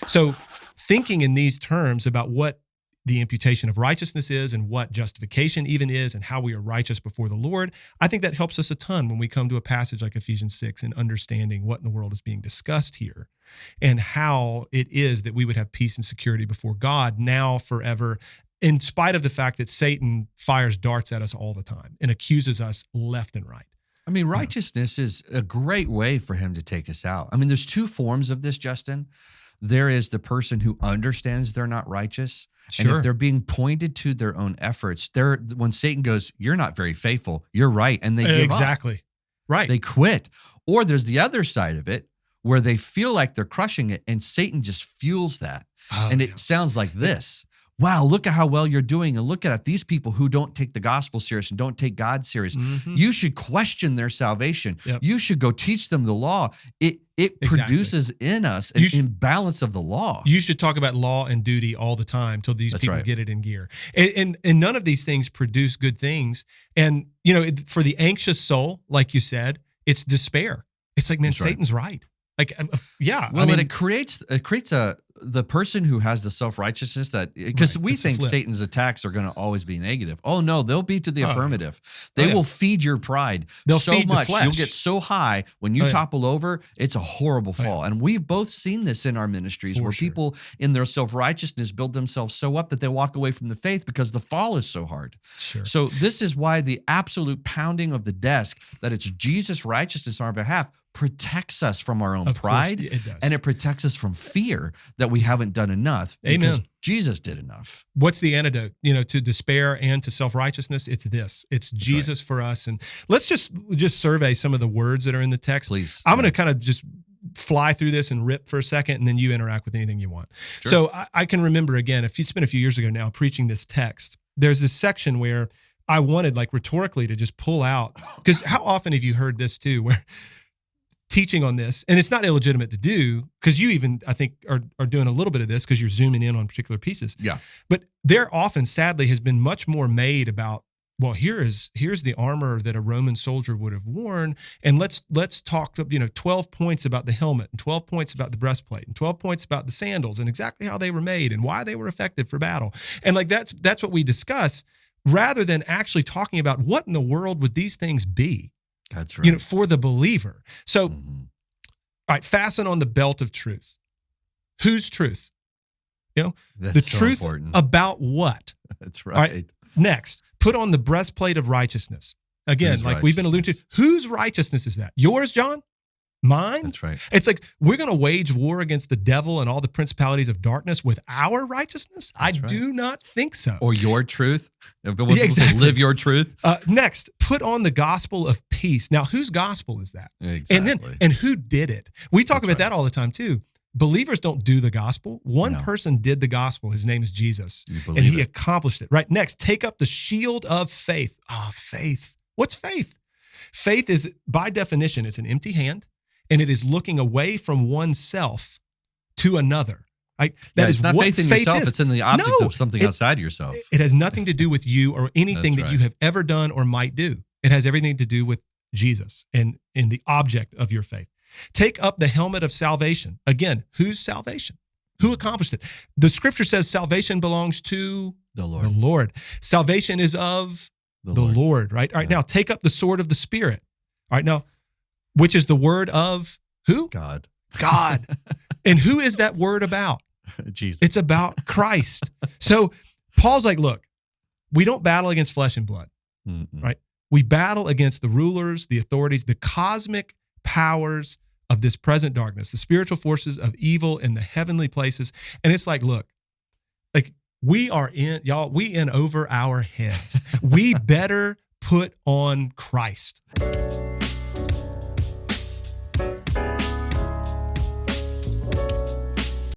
So thinking in these terms about what the imputation of righteousness is and what justification even is and how we are righteous before the Lord, I think that helps us a ton when we come to a passage like Ephesians 6 and understanding what in the world is being discussed here and how it is that we would have peace and security before God now, forever, in spite of the fact that Satan fires darts at us all the time and accuses us left and right. I mean, righteousness is a great way for him to take us out. I mean, there's two forms of this, Justin. There is the person who understands they're not righteous. Sure. And if they're being pointed to their own efforts, when Satan goes, you're not very faithful, you're right, and they give up. Exactly. Right. They quit. Or there's the other side of it where they feel like they're crushing it, and Satan just fuels that. And it sounds like this. Wow, look at how well you're doing. And look at these people who don't take the gospel serious and don't take God serious. Mm-hmm. You should question their salvation. Yep. You should go teach them the law. It produces in us an imbalance of the law. You should talk about law and duty all the time till these people get it in gear. And none of these things produce good things. And, for the anxious soul, like you said, it's despair. It's like, man, Satan's right. Like, yeah. Well, it creates the person who has the self-righteousness because we think Satan's attacks are going to always be negative. Oh no, they'll be to the affirmative. They will feed your pride so much. You'll get so high when you topple over. It's a horrible fall. And we've both seen this in our ministries where people in their self-righteousness build themselves so up that they walk away from the faith because the fall is so hard. Sure. So this is why the absolute pounding of the desk that it's Jesus' righteousness on our behalf protects us from our own pride, and it protects us from fear that we haven't done enough because Jesus did enough. What's the antidote, to despair and to self-righteousness? It's this. It's Jesus for us. And let's just survey some of the words that are in the text. Please. I'm going to kind of just fly through this and rip for a second, and then you interact with anything you want. Sure. So I can remember, again, it's been a few years ago now, preaching this text. There's this section where I wanted, like, rhetorically to just pull out, because how often have you heard this too, where teaching on this, and it's not illegitimate to do, because you even, I think, are doing a little bit of this because you're zooming in on particular pieces. Yeah. But there often, sadly, has been much more made about, well, here's the armor that a Roman soldier would have worn, and let's talk 12 points about the helmet, and 12 points about the breastplate, and 12 points about the sandals, and exactly how they were made and why they were effective for battle. And like that's what we discuss, rather than actually talking about what in the world would these things be. That's right. For the believer. So, all right, fasten on the belt of truth. Whose truth? That's the so truth important. About what? That's right. All right. Next, put on the breastplate of righteousness. Again, like we've been alluding to, whose righteousness is that? Yours, John? Mine? That's right. It's like we're going to wage war against the devil and all the principalities of darkness with our righteousness? I do not think so. Or your truth. Exactly. Live your truth. Next, put on the gospel of peace. Now, whose gospel is that? Exactly. And who did it? We talk about that all the time too. Believers don't do the gospel. One person did the gospel. His name is Jesus. And he accomplished it. Right. Next, take up the shield of faith. Faith. What's faith? Faith is, by definition, it's an empty hand. And it is looking away from oneself to another. Right? It's not faith in yourself. It's in the object of something outside yourself. It has nothing to do with you or anything that you have ever done or might do. It has everything to do with Jesus and the object of your faith. Take up the helmet of salvation. Again, whose salvation? Who accomplished it? The scripture says salvation belongs to the Lord. The Lord. Salvation is of the Lord, right? All right, now take up the sword of the Spirit. All right, now, which is the word of who? God. And who is that word about? Jesus. It's about Christ. So Paul's like, look, we don't battle against flesh and blood, right? We battle against the rulers, the authorities, the cosmic powers of this present darkness, the spiritual forces of evil in the heavenly places. And it's like, look, like we in over our heads. We better put on Christ.